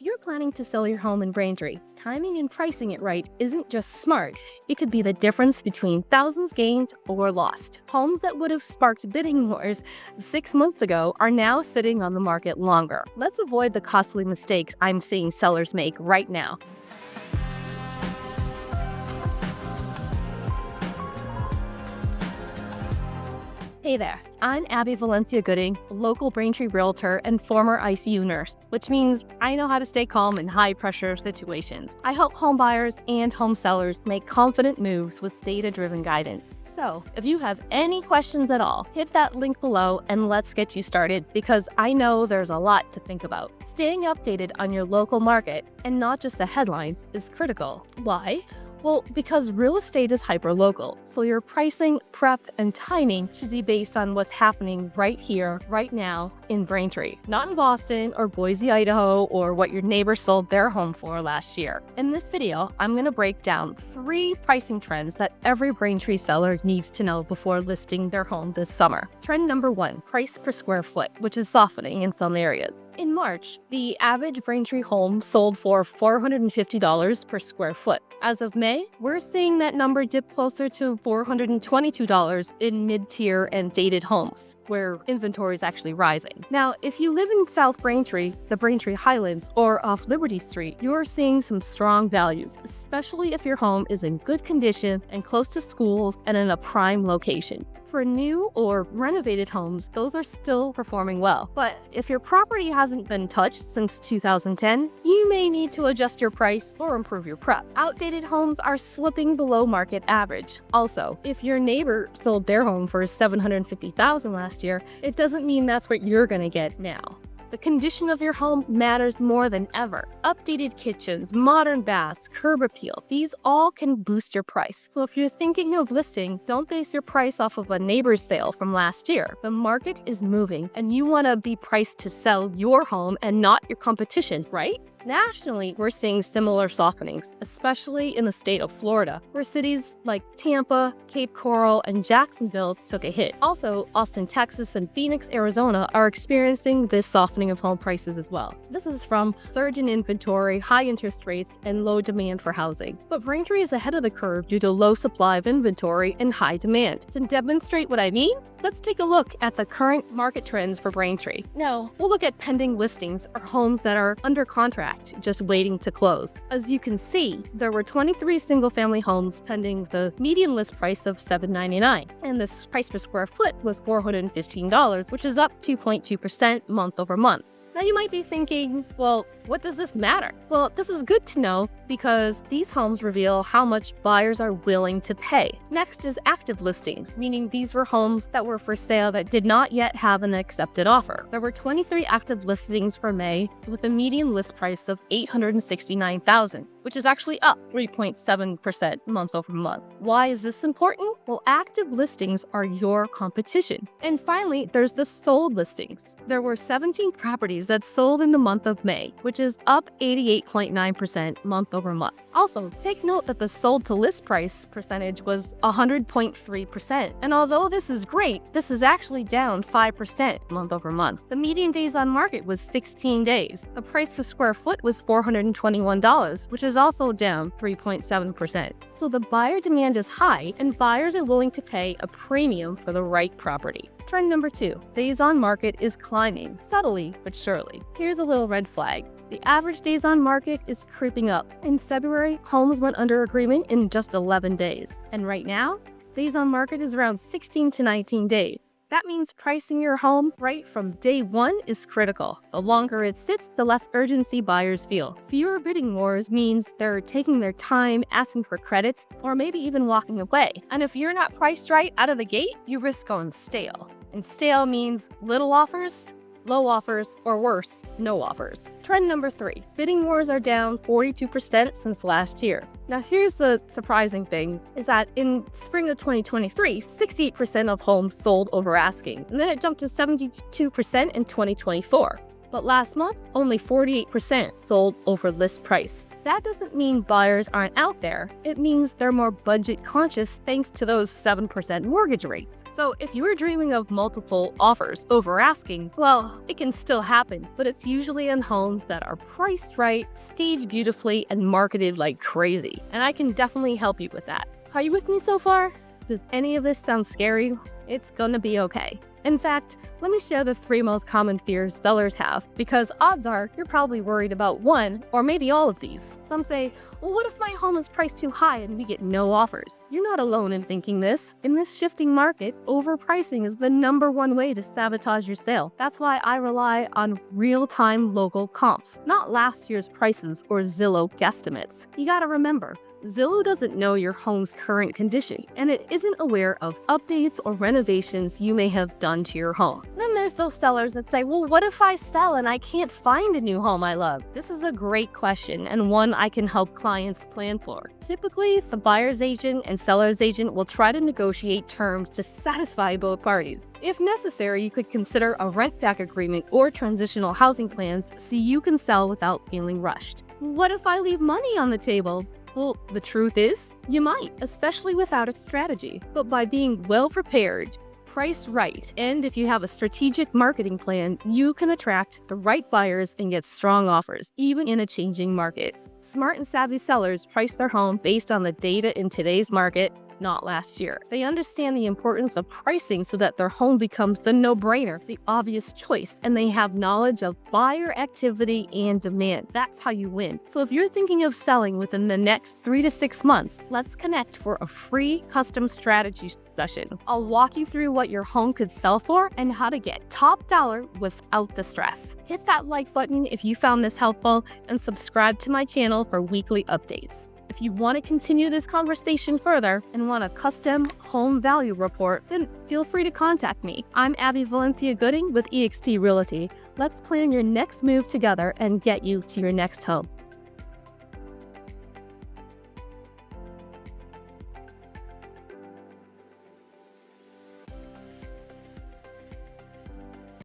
If you're planning to sell your home in Braintree, timing and pricing it right isn't just smart, it could be the difference between thousands gained or lost. Homes that would have sparked bidding wars 6 months ago are now sitting on the market longer. Let's avoid the costly mistakes I'm seeing sellers make right now. Hey there, I'm Abby Valencia-Gooding, local Braintree Realtor and former ICU nurse, which means I know how to stay calm in high-pressure situations. I help home buyers and home sellers make confident moves with data-driven guidance. So, if you have any questions at all, hit that link below and let's get you started, because I know there's a lot to think about. Staying updated on your local market, and not just the headlines, is critical. Why? Well, because real estate is hyper-local, so your pricing, prep, and timing should be based on what's happening right here, right now, in Braintree. Not in Boston or Boise, Idaho, or what your neighbor sold their home for last year. In this video, I'm going to break down 3 pricing trends that every Braintree seller needs to know before listing their home this summer. Trend number 1, price per square foot, which is softening in some areas. In March, the average Braintree home sold for $450 per square foot. As of May, we're seeing that number dip closer to $422 in mid-tier and dated homes, where inventory is actually rising. Now, if you live in South Braintree, the Braintree Highlands, or off Liberty Street, you're seeing some strong values, especially if your home is in good condition and close to schools and in a prime location. For new or renovated homes, those are still performing well. But if your property hasn't been touched since 2010, you may need to adjust your price or improve your prep. Outdated homes are slipping below market average. Also, if your neighbor sold their home for $750,000 last year, it doesn't mean that's what you're gonna get now. The condition of your home matters more than ever. Updated kitchens, modern baths, curb appeal, these all can boost your price. So if you're thinking of listing, don't base your price off of a neighbor's sale from last year. The market is moving, and you want to be priced to sell your home and not your competition, right? Nationally, we're seeing similar softenings, especially in the state of Florida, where cities like Tampa, Cape Coral, and Jacksonville took a hit. Also, Austin, Texas, and Phoenix, Arizona are experiencing this softening of home prices as well. This is from surge in inventory, high interest rates, and low demand for housing. But Braintree is ahead of the curve due to low supply of inventory and high demand. To demonstrate what I mean, let's take a look at the current market trends for Braintree. Now, we'll look at pending listings or homes that are under contract, just waiting to close. As you can see, there were 23 single-family homes pending the median list price of $799, and the price per square foot was $415, which is up 2.2% month over month. Now you might be thinking, well, what does this matter? Well, this is good to know because these homes reveal how much buyers are willing to pay. Next is active listings, meaning these were homes that were for sale that did not yet have an accepted offer. There were 23 active listings for May with a median list price of $869,000, which is actually up 3.7% month over month. Why is this important? Well, active listings are your competition. And finally, there's the sold listings. There were 17 properties that sold in the month of May, which is up 88.9% month over month. Also, take note that the sold to list price percentage was 100.3%. And although this is great, this is actually down 5% month over month. The median days on market was 16 days. The price per square foot was $421, which is also down 3.7%. So the buyer demand is high, and buyers are willing to pay a premium for the right property. Trend number 2, days on market is climbing, subtly but surely. Here's a little red flag. The average days on market is creeping up. In February, homes went under agreement in just 11 days. And right now, days on market is around 16 to 19 days. That means pricing your home right from day one is critical. The longer it sits, the less urgency buyers feel. Fewer bidding wars means they're taking their time, asking for credits, or maybe even walking away. And if you're not priced right out of the gate, you risk going stale. And stale means little offers, low offers, or worse, no offers. Trend number 3, bidding wars are down 42% since last year. Now here's the surprising thing, is that in spring of 2023, 68% of homes sold over asking, and then it jumped to 72% in 2024. But last month, only 48% sold over list price. That doesn't mean buyers aren't out there. It means they're more budget conscious thanks to those 7% mortgage rates. So if you're dreaming of multiple offers over asking, well, it can still happen, but it's usually in homes that are priced right, staged beautifully, and marketed like crazy. And I can definitely help you with that. Are you with me so far? Does any of this sound scary? It's gonna be okay. In fact, let me share the 3 most common fears sellers have, because odds are you're probably worried about one or maybe all of these. Some say, well, what if my home is priced too high and we get no offers? You're not alone in thinking this. In this shifting market, overpricing is the #1 way to sabotage your sale. That's why I rely on real-time local comps, not last year's prices or Zillow guesstimates. You gotta remember, Zillow doesn't know your home's current condition, and it isn't aware of updates or renovations you may have done to your home. Then there's those sellers that say, well, what if I sell and I can't find a new home I love? This is a great question and one I can help clients plan for. Typically, the buyer's agent and seller's agent will try to negotiate terms to satisfy both parties. If necessary, you could consider a rent-back agreement or transitional housing plans so you can sell without feeling rushed. What if I leave money on the table? Well, the truth is, you might, especially without a strategy. But by being well prepared, priced right, and if you have a strategic marketing plan, you can attract the right buyers and get strong offers, even in a changing market. Smart and savvy sellers price their home based on the data in today's market, not last year. They understand the importance of pricing so that their home becomes the no-brainer, the obvious choice, and they have knowledge of buyer activity and demand. That's how you win. So if you're thinking of selling within the next 3 to 6 months, let's connect for a free custom strategy session. I'll walk you through what your home could sell for and how to get top dollar without the stress. Hit that like button if you found this helpful and subscribe to my channel for weekly updates. If you want to continue this conversation further and want a custom home value report, then feel free to contact me. I'm Abby Valencia-Gooding with EXT Realty. Let's plan your next move together and get you to your next home.